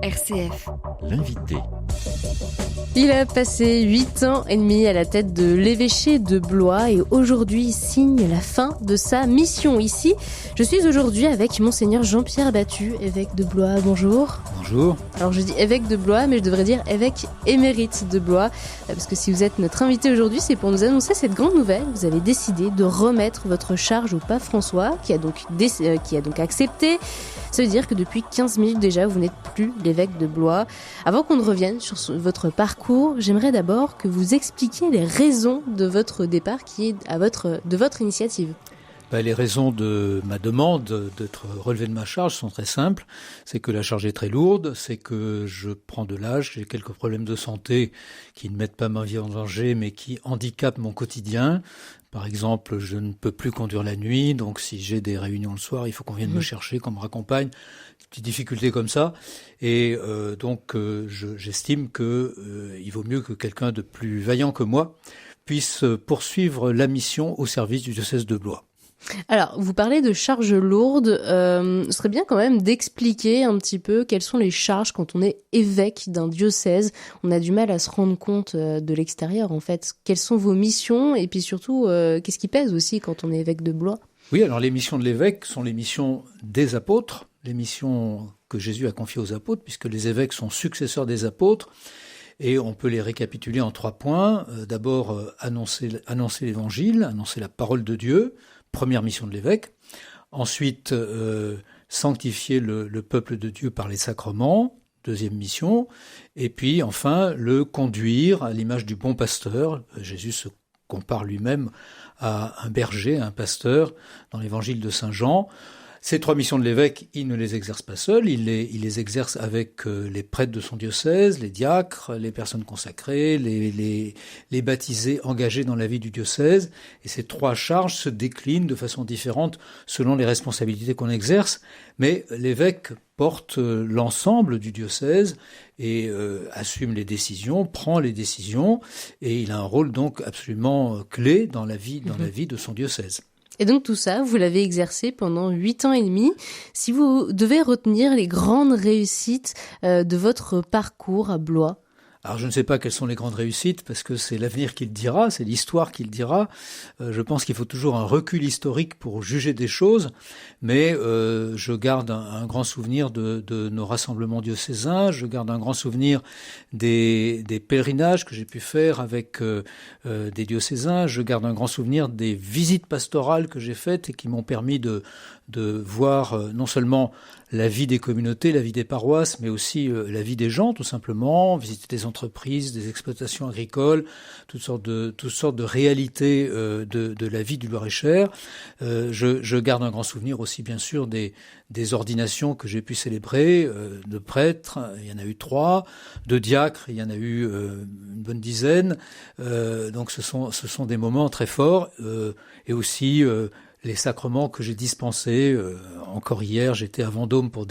RCF. L'invité. Il a passé 8 ans et demi à la tête de l'évêché de Blois et aujourd'hui il signe la fin de sa mission ici. Je suis aujourd'hui avec Monseigneur Jean-Pierre Battu, évêque de Blois. Bonjour. Bonjour. Alors je dis évêque de Blois, mais je devrais dire évêque émérite de Blois, parce que si vous êtes notre invité aujourd'hui, c'est pour nous annoncer cette grande nouvelle. Vous avez décidé de remettre votre charge au pape François, qui a donc accepté. Ça veut dire que depuis 15 minutes déjà, vous n'êtes plus l'évêque de Blois. Avant qu'on ne revienne sur votre parcours, j'aimerais d'abord que vous expliquiez les raisons de votre départ, qui est de votre initiative. Les raisons de ma demande d'être relevé de ma charge sont très simples. C'est que la charge est très lourde, c'est que je prends de l'âge, j'ai quelques problèmes de santé qui ne mettent pas ma vie en danger, mais qui handicapent mon quotidien. Par exemple, je ne peux plus conduire la nuit, donc si j'ai des réunions le soir, il faut qu'on vienne me chercher, qu'on me raccompagne, des petites difficultés comme ça. Et j'estime qu'il vaut mieux que quelqu'un de plus vaillant que moi puisse poursuivre la mission au service du diocèse de Blois. Alors, vous parlez de charges lourdes. Ce serait bien quand même d'expliquer un petit peu quelles sont les charges quand on est évêque d'un diocèse. On a du mal à se rendre compte de l'extérieur, en fait. Quelles sont vos missions et puis surtout, qu'est-ce qui pèse aussi quand on est évêque de Blois ? Oui, alors les missions de l'évêque sont les missions des apôtres, les missions que Jésus a confiées aux apôtres, puisque les évêques sont successeurs des apôtres. Et on peut les récapituler en 3 points. D'abord, annoncer l'évangile, annoncer la parole de Dieu, première mission de l'évêque. Ensuite, sanctifier le peuple de Dieu par les sacrements, deuxième mission. Et puis, enfin, le conduire à l'image du bon pasteur. Jésus se compare lui-même à un berger, à un pasteur, dans l'évangile de Saint Jean. Ces 3 missions de l'évêque, il ne les exerce pas seul, il les exerce avec les prêtres de son diocèse, les diacres, les personnes consacrées, les baptisés engagés dans la vie du diocèse. Et ces 3 charges se déclinent de façon différente selon les responsabilités qu'on exerce. Mais l'évêque porte l'ensemble du diocèse et assume les décisions, prend les décisions, et il a un rôle donc absolument clé dans la vie de son diocèse. Et donc tout ça, vous l'avez exercé pendant 8 ans et demi. Si vous devez retenir les grandes réussites de votre parcours à Blois. Alors je ne sais pas quelles sont les grandes réussites, parce que c'est l'avenir qui le dira, c'est l'histoire qui le dira. Je pense qu'il faut toujours un recul historique pour juger des choses, mais je garde un grand souvenir de nos rassemblements diocésains, je garde un grand souvenir des pèlerinages que j'ai pu faire avec des diocésains, je garde un grand souvenir des visites pastorales que j'ai faites et qui m'ont permis de voir non seulement la vie des communautés, la vie des paroisses, mais aussi la vie des gens, tout simplement, visiter des entreprises, des exploitations agricoles, toutes sortes de réalités de la vie du Loir-et-Cher. Je garde un grand souvenir aussi, bien sûr, des ordinations que j'ai pu célébrer, de prêtres, il y en a eu 3, de diacres, il y en a eu une bonne dizaine. Donc ce sont des moments très forts, et aussi les sacrements que j'ai dispensés. Encore hier, j'étais à Vendôme pour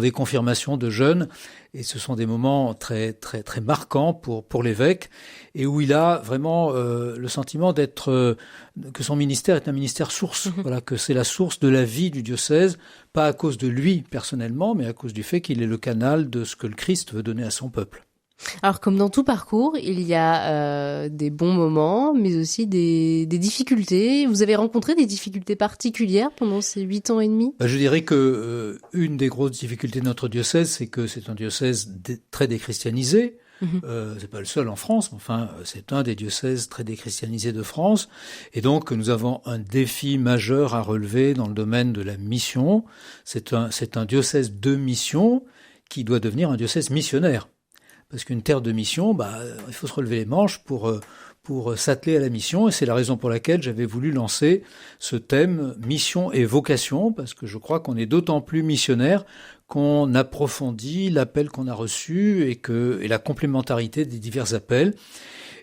des confirmations de jeunes, et ce sont des moments très très très marquants pour l'évêque, et où il a vraiment le sentiment que son ministère est un ministère source. Voilà, que c'est la source de la vie du diocèse, pas à cause de lui personnellement, mais à cause du fait qu'il est le canal de ce que le Christ veut donner à son peuple. Alors comme dans tout parcours, il y a des bons moments, mais aussi des difficultés. Vous avez rencontré des difficultés particulières pendant ces 8 ans et demi ? Je dirais que une des grosses difficultés de notre diocèse, c'est que c'est un diocèse très déchristianisé. C'est pas le seul en France, mais enfin c'est un des diocèses très déchristianisés de France, et donc nous avons un défi majeur à relever dans le domaine de la mission. C'est un diocèse de mission qui doit devenir un diocèse missionnaire. Parce qu'une terre de mission, il faut se relever les manches pour s'atteler à la mission, et c'est la raison pour laquelle j'avais voulu lancer ce thème mission et vocation, parce que je crois qu'on est d'autant plus missionnaire qu'on approfondit l'appel qu'on a reçu et la complémentarité des divers appels.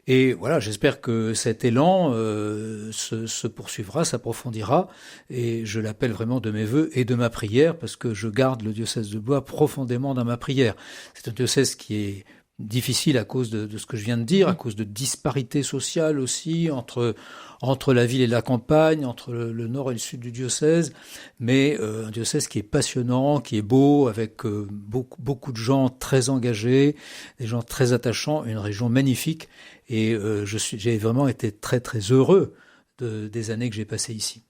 Et voilà, j'espère que cet élan se poursuivra, s'approfondira, et je l'appelle vraiment de mes vœux et de ma prière, parce que je garde le diocèse de Blois profondément dans ma prière. C'est un diocèse qui est difficile à cause de ce que je viens de dire, à cause de disparités sociales aussi entre la ville et la campagne, entre le nord et le sud du diocèse, mais un diocèse qui est passionnant, qui est beau, avec beaucoup de gens très engagés, des gens très attachants, une région magnifique, et j'ai vraiment été très très heureux des années que j'ai passées ici.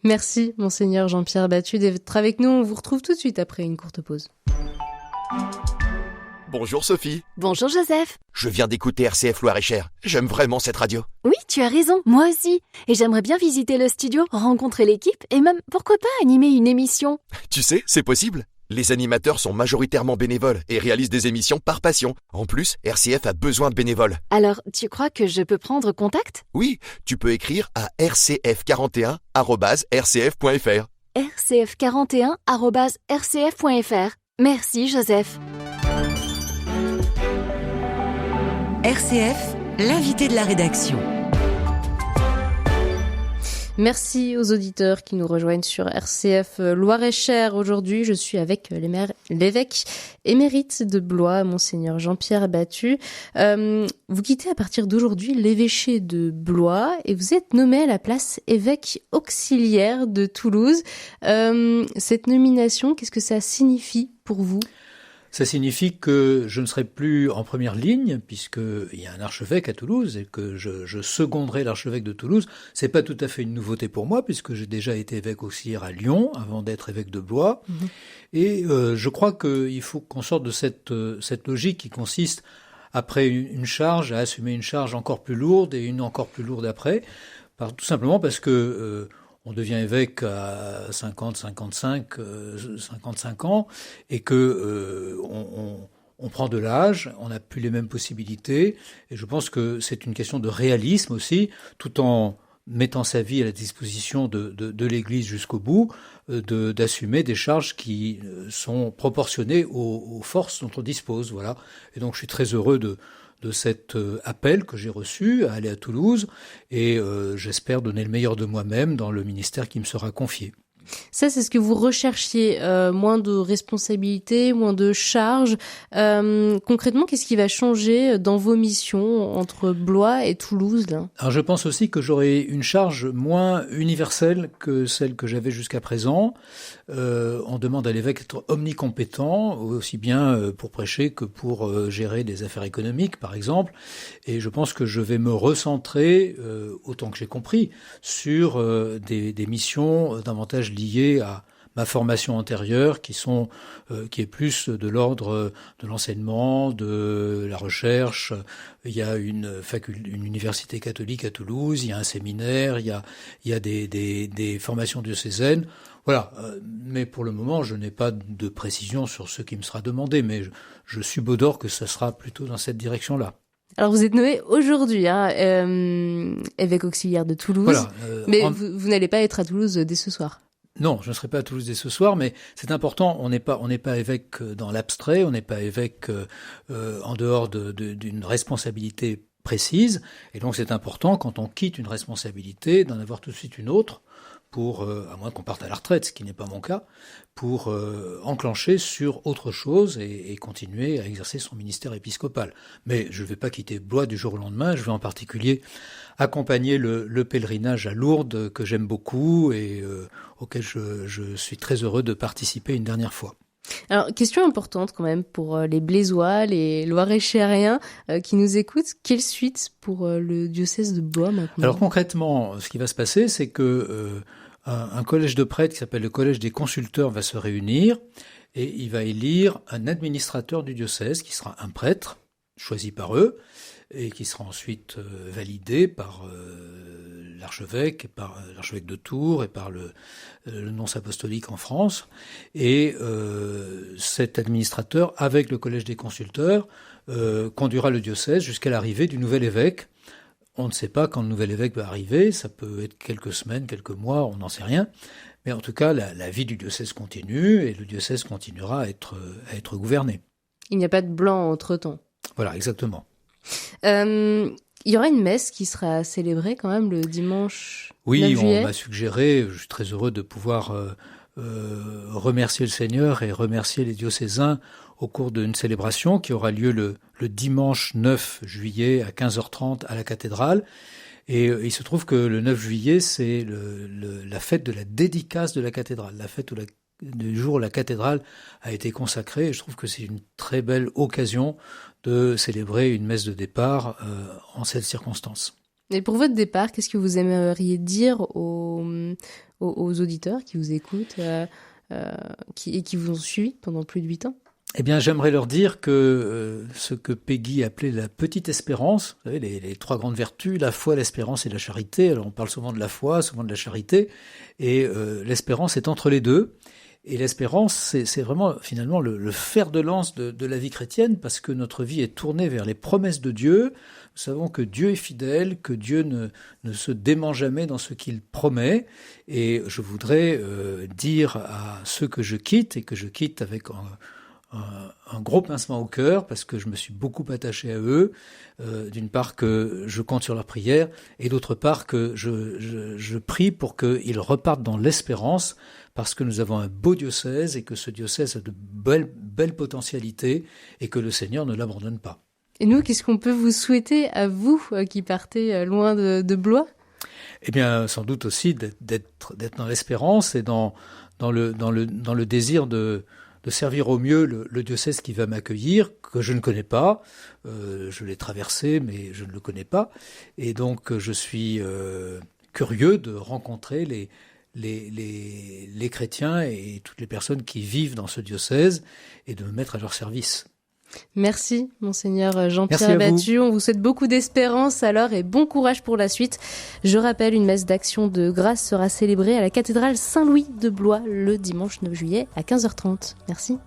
Merci, Monseigneur Jean-Pierre Battu, d'être avec nous. On vous retrouve tout de suite après une courte pause. Bonjour Sophie. Bonjour Joseph. Je viens d'écouter RCF Loir-et-Cher. J'aime vraiment cette radio. Oui, tu as raison, moi aussi. Et j'aimerais bien visiter le studio, rencontrer l'équipe et même, pourquoi pas, animer une émission. Tu sais, c'est possible. Les animateurs sont majoritairement bénévoles et réalisent des émissions par passion. En plus, RCF a besoin de bénévoles. Alors, tu crois que je peux prendre contact ? Oui, tu peux écrire à rcf41@rcf.fr. rcf41@rcf.fr. Merci Joseph. RCF, l'invité de la rédaction. Merci aux auditeurs qui nous rejoignent sur RCF Loir-et-Cher. Aujourd'hui, je suis avec l'évêque émérite de Blois, Monseigneur Jean-Pierre Battu. Vous quittez à partir d'aujourd'hui l'évêché de Blois et vous êtes nommé à la place évêque auxiliaire de Toulouse. Cette nomination, qu'est-ce que ça signifie pour vous ? Ça signifie que je ne serai plus en première ligne, puisqu'il y a un archevêque à Toulouse et que je seconderai l'archevêque de Toulouse. C'est pas tout à fait une nouveauté pour moi, puisque j'ai déjà été évêque auxiliaire à Lyon, avant d'être évêque de Blois. Et je crois qu'il faut qu'on sorte de cette logique qui consiste, après une charge, à assumer une charge encore plus lourde et une encore plus lourde après, tout simplement parce que on devient évêque à 50, 55, 55 ans et que on prend de l'âge, on n'a plus les mêmes possibilités. Et je pense que c'est une question de réalisme aussi, tout en mettant sa vie à la disposition de l'Église jusqu'au bout, d'assumer des charges qui sont proportionnées aux forces dont on dispose. Voilà. Et donc je suis très heureux de cet appel que j'ai reçu à aller à Toulouse et j'espère donner le meilleur de moi-même dans le ministère qui me sera confié. Ça, c'est ce que vous recherchiez, moins de responsabilités, moins de charges. Concrètement, qu'est-ce qui va changer dans vos missions entre Blois et Toulouse, là ? Alors, je pense aussi que j'aurai une charge moins universelle que celle que j'avais jusqu'à présent. On demande à l'évêque d'être omnicompétent, aussi bien pour prêcher que pour gérer des affaires économiques, par exemple. Et je pense que je vais me recentrer, autant que j'ai compris, sur des missions davantage liées à ma formation antérieure, qui est plus de l'ordre de l'enseignement, de la recherche. Il y a une université catholique à Toulouse, il y a un séminaire, il y a des formations diocésaines. Voilà. Mais pour le moment, je n'ai pas de précision sur ce qui me sera demandé, mais je subodore que ça sera plutôt dans cette direction-là. Alors vous êtes nommé aujourd'hui, évêque auxiliaire de Toulouse, voilà, mais vous n'allez pas être à Toulouse dès ce soir. Non, je ne serai pas à Toulouse dès ce soir, mais c'est important. On n'est pas évêque dans l'abstrait, on n'est pas évêque en dehors d'une responsabilité précise, et donc c'est important quand on quitte une responsabilité d'en avoir tout de suite une autre pour, à moins qu'on parte à la retraite, ce qui n'est pas mon cas, pour enclencher sur autre chose et continuer à exercer son ministère épiscopal. Mais je ne vais pas quitter Blois du jour au lendemain, je vais en particulier accompagner le pèlerinage à Lourdes que j'aime beaucoup et auquel je suis très heureux de participer une dernière fois. Alors, question importante quand même pour les Blésois, les Loir-et-Chériens qui nous écoutent. Quelle suite pour le diocèse de Blois maintenant ? Alors concrètement, ce qui va se passer, c'est que un collège de prêtres qui s'appelle le collège des consulteurs va se réunir et il va élire un administrateur du diocèse qui sera un prêtre choisi par eux et qui sera ensuite validé par l'archevêque, par l'archevêque de Tours et par le nonce apostolique en France. Et cet administrateur, avec le collège des consulteurs, conduira le diocèse jusqu'à l'arrivée du nouvel évêque. On ne sait pas quand le nouvel évêque va arriver, ça peut être quelques semaines, quelques mois, on n'en sait rien. Mais en tout cas, la vie du diocèse continue et le diocèse continuera à être gouverné. Il n'y a pas de blanc entre-temps. Voilà, exactement. Il y aura une messe qui sera célébrée quand même le dimanche 9 juillet. Oui, on m'a suggéré, je suis très heureux de pouvoir remercier le Seigneur et remercier les diocésains au cours d'une célébration qui aura lieu le dimanche 9 juillet à 15h30 à la cathédrale. Et il se trouve que le 9 juillet, c'est la fête de la dédicace de la cathédrale, la fête du jour où la cathédrale a été consacrée. Et je trouve que c'est une très belle occasion de célébrer une messe de départ en cette circonstance. Et pour votre départ, qu'est-ce que vous aimeriez dire aux auditeurs qui vous écoutent et qui vous ont suivi pendant plus de 8 ans? Eh bien, j'aimerais leur dire que ce que Peggy appelait la petite espérance, vous savez, les 3 grandes vertus, la foi, l'espérance et la charité. Alors, on parle souvent de la foi, souvent de la charité, et l'espérance est entre les deux. Et l'espérance, c'est vraiment finalement le fer de lance de la vie chrétienne, parce que notre vie est tournée vers les promesses de Dieu. Nous savons que Dieu est fidèle, que Dieu ne se dément jamais dans ce qu'il promet. Et je voudrais dire à ceux que je quitte, et que je quitte avec un gros pincement au cœur, parce que je me suis beaucoup attaché à eux, d'une part que je compte sur leur prière, et d'autre part que je prie pour qu'ils repartent dans l'espérance, parce que nous avons un beau diocèse, et que ce diocèse a de belles potentialités, et que le Seigneur ne l'abandonne pas. Et nous, qu'est-ce qu'on peut vous souhaiter à vous qui partez loin de Blois? Eh bien, sans doute aussi d'être dans l'espérance, et dans le désir de servir au mieux le diocèse qui va m'accueillir, que je ne connais pas. Je l'ai traversé, mais je ne le connais pas. Et donc, je suis curieux de rencontrer les chrétiens et toutes les personnes qui vivent dans ce diocèse, et de me mettre à leur service. Merci, Monseigneur Jean-Pierre Battu. On vous souhaite beaucoup d'espérance alors, et bon courage pour la suite. Je rappelle, une messe d'action de grâce sera célébrée à la cathédrale Saint-Louis de Blois le dimanche 9 juillet à 15h30. Merci.